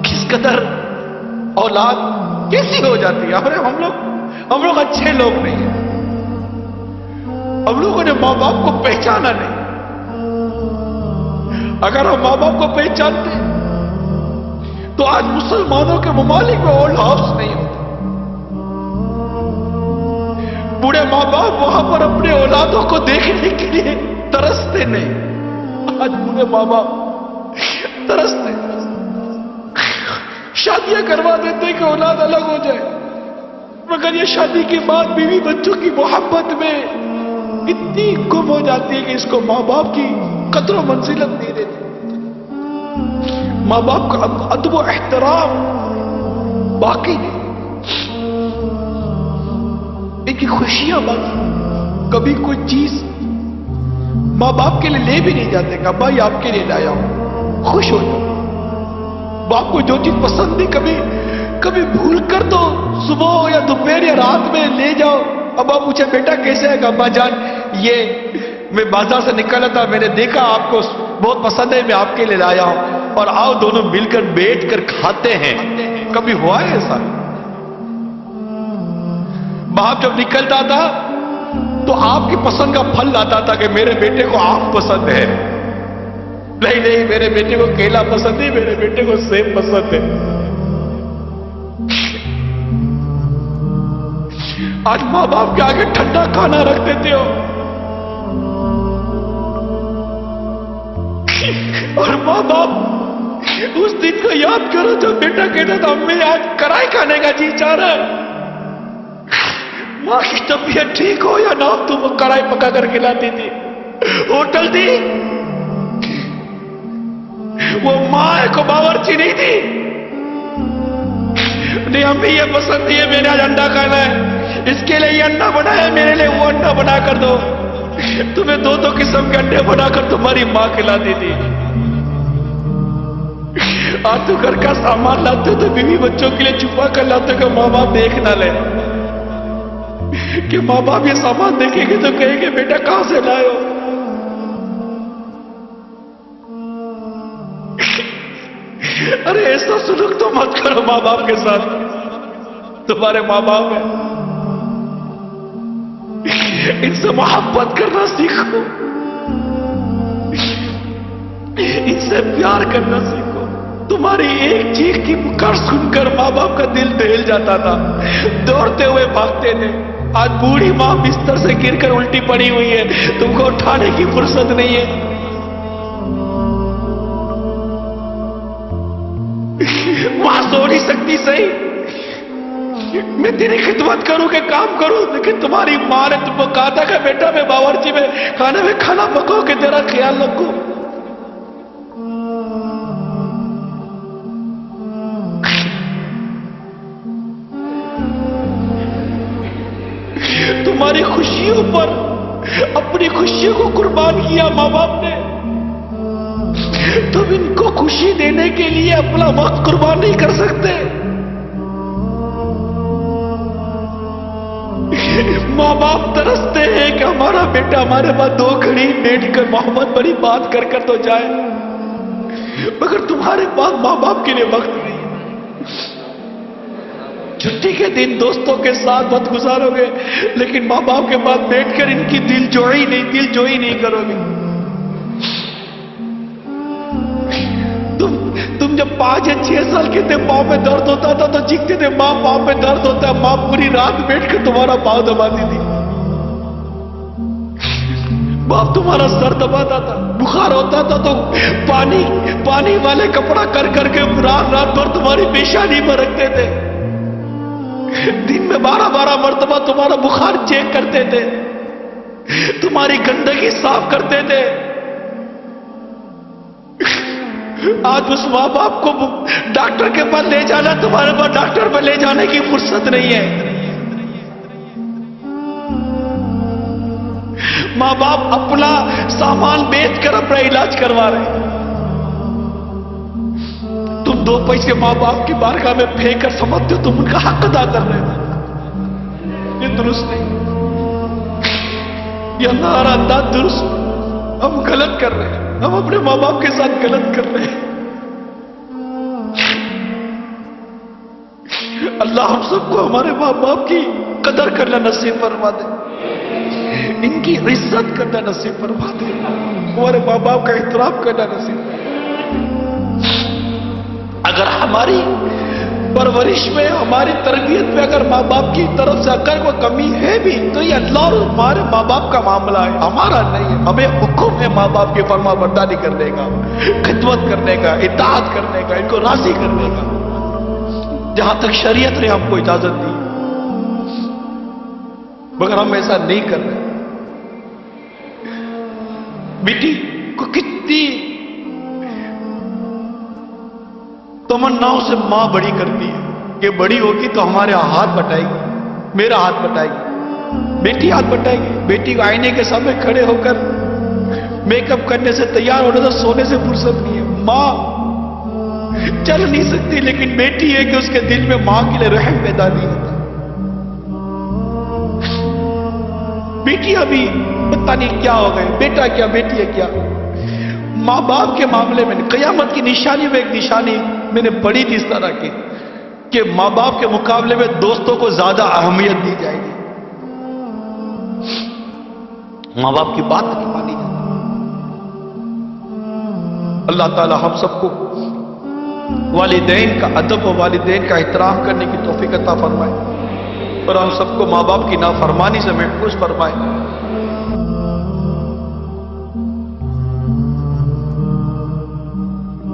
کس قدر اولاد کیسی ہو جاتی ہے. ہم لوگ اچھے لوگ نہیں ہیں. ہم لوگوں نے ماں باپ کو پہچانا نہیں. اگر ہم ماں باپ کو پہچانتے تو آج مسلمانوں کے ممالک میں اولڈ ہاؤس نہیں ہوتا. بوڑھے ماں باپ وہاں پر اپنے اولادوں کو دیکھنے کے لیے ترستے نہیں. آج بوڑھے ماں باپ ترستے, شادیاں کروا دیتے کہ اولاد الگ ہو جائے, مگر یہ شادی کے بعد بیوی بچوں کی محبت میں اتنی گم ہو جاتی ہے کہ اس کو ماں باپ کی قدر و منزلت نہیں دیتی. ماں باپ کا ادب و احترام باقی نہیں, ان کی خوشیاں باقی. کبھی کوئی چیز ماں باپ کے لیے لے بھی نہیں جاتے کہ بھائی آپ کے لیے لایا ہوں, خوش ہو جاؤ. باپ کو جو چیز پسند نہیں کبھی بھول کر تو صبح ہو یا دوپہر یا رات میں لے جاؤ. ابا پوچھے بیٹا کیسے ہے؟ ابا جان یہ میں بازار سے نکلا تھا, میں نے دیکھا آپ کو بہت پسند ہے, میں آپ کے لیے لایا ہوں, اور آؤ دونوں مل کر بیٹھ کر کھاتے ہیں. کبھی ہوا ہے ایسا؟ باپ جب نکلتا تھا تو آپ کی پسند کا پھل لاتا تھا کہ میرے بیٹے کو آم پسند ہے. نہیں میرے بیٹے کو کیلا پسند نہیں, میرے بیٹے کو سیب پسند ہے. آج ماں باپ کے آگے ٹھنڈا کھانا رکھ دیتے ہو, اور ماں باپ اس دن کو یاد کرو جب بیٹا کہتا تھا امی آج کڑھائی کھانے کا جی چاہ رہا ہے. ماں کی طبیعت ٹھیک ہو یا نہ ہو تم کڑھائی پکا کر کھلاتی تھی. ہوٹل دی وہ ماں کو باورچی نہیں تھی. نہیں امی یہ پسند نہیں ہے, میں نے آج انڈا کھانا ہے, اس کے لیے یہ انڈا بنایا, میرے لیے وہ انڈا بنا کر دو. تمہیں دو قسم کے انڈے بنا کر تمہاری ماں کھلاتی تھی. آج تو گھر کا سامان لاتے ہو تو بیوی بچوں کے لیے چھپا کر لاتے ہو کہ ماں باپ دیکھ نہ لے, کہ ماں باپ یہ سامان دیکھیں گے تو کہیں گے بیٹا کہاں سے لائے ہو. ارے ایسا سلوک تو مت کرو ماں باپ کے ساتھ. تمہارے ماں باپ ہیں, ان سے محبت کرنا سیکھو, ان سے پیار کرنا سیکھو. تمہاری ایک چیخ کی پکار سن کر ماں باپ کا دل دہل جاتا تھا, دوڑتے ہوئے بھاگتے تھے. آج بوڑھی ماں بستر سے گر کر الٹی پڑی ہوئی ہے, تم کو اٹھانے کی فرصت نہیں ہے. وہاں سو نہیں سکتی صحیح, میں تیری خدمت کروں کہ کام کروں, لیکن تمہاری ماں نے تم کو کہا تھا کہ بیٹا میں باورچی میں کھانا پکاؤ کہ تیرا خیال رکھوں. تمہاری خوشیوں پر اپنی خوشیوں کو قربان کیا ماں باپ نے. تم ان کو خوشی دینے کے لیے اپنا وقت قربان نہیں کر سکتے. ماں باپ ترستے ہیں کہ ہمارا بیٹا ہمارے پاس 2 گھڑی بیٹھ کر محبت بڑی بات کر تو جائے, مگر تمہارے پاس ماں باپ کے لیے وقت نہیں. چھٹی کے دن دوستوں کے ساتھ وقت گزارو گے, لیکن ماں باپ کے پاس بیٹھ کر ان کی دل جوئی نہیں کرو گے. تم جب 5 یا 6 سال کے تھے, پاؤں میں درد ہوتا تھا تو چیختے تھے ماں پاؤں میں درد ہوتا ہے. ماں پوری رات بیٹھ کر تمہارا پاؤں دباتی تھی. باپ تمہارا سر دباتا تھا. بخار ہوتا تھا تو پانی والے کپڑا کر کے رات بھر تمہاری پیشانی میں رکھتے تھے. دن میں 12 مرتبہ تمہارا بخار چیک کرتے تھے, تمہاری گندگی صاف کرتے تھے. آج اس ماں باپ کو ڈاکٹر کے پاس لے جانا, تمہارے پاس ڈاکٹر پہ لے جانے کی فرصت نہیں ہے. ماں باپ اپنا سامان بیچ کر اپنا علاج کروا رہے ہیں. تم 2 پیسے ماں باپ کی بارگاہ میں پھینک کر سمجھتے ہو تم ان کا حق ادا کر رہے ہو. یہ درست نہیں, یہ ہمارا انداز درست, ہم غلط کر رہے ہیں. ہم اپنے ماں باپ کے ساتھ غلط کر رہے ہیں. اللہ ہم سب کو ہمارے ماں باپ کی قدر کرنا نصیب فرما دے, ان کی عزت کرنا نصیب فرما دے, ہمارے ماں باپ کا احترام کرنا نصیب فرما دے. اگر ہماری پرورش میں, ہماری تربیت میں اگر ماں باپ کی طرف سے اگر کوئی کمی ہے بھی تو یہ اللہ اور ہمارے ماں باپ کا معاملہ ہے, ہمارا نہیں ہے. ہمیں حکم ہے ماں باپ کی فرما برداری کرنے کا, خدمت کرنے کا, اطاعت کرنے کا, ان کو راضی کرنے کا, جہاں تک شریعت نے ہم کو اجازت دی. مگر ہم ایسا نہیں کر رہے. بیٹی کو کتنی تمناؤں سے ماں بڑی کرتی ہے کہ بڑی ہوگی تو ہمارے ہاتھ بٹائے گی, میرا ہاتھ بٹائے گی, بیٹی ہاتھ بٹائے گی. بیٹی کو آئینے کے سامنے کھڑے ہو کر میک اپ کرنے سے, تیار ہونے سے, سونے سے فرصت نہیں ہے. ماں چل نہیں سکتی, لیکن بیٹی ہے کہ اس کے دل میں ماں کے لیے رحم پیدا نہیں ہوتا. بیٹی ابھی پتہ نہیں کیا ہو گئے, بیٹا کیا بیٹی ہے کیا. ماں باپ کے معاملے میں قیامت کی نشانی میں ایک نشانی میں نے پڑھی تھی اس طرح کی کہ ماں باپ کے مقابلے میں دوستوں کو زیادہ اہمیت دی جائے گی. ماں باپ کی بات نہیں مانی جاتی. اللہ تعالی ہم سب کو والدین کا ادب و والدین کا احترام کرنے کی توفیق عطا فرمائے, اور ہم سب کو ماں باپ کی نافرمانی سے محفوظ فرمائے.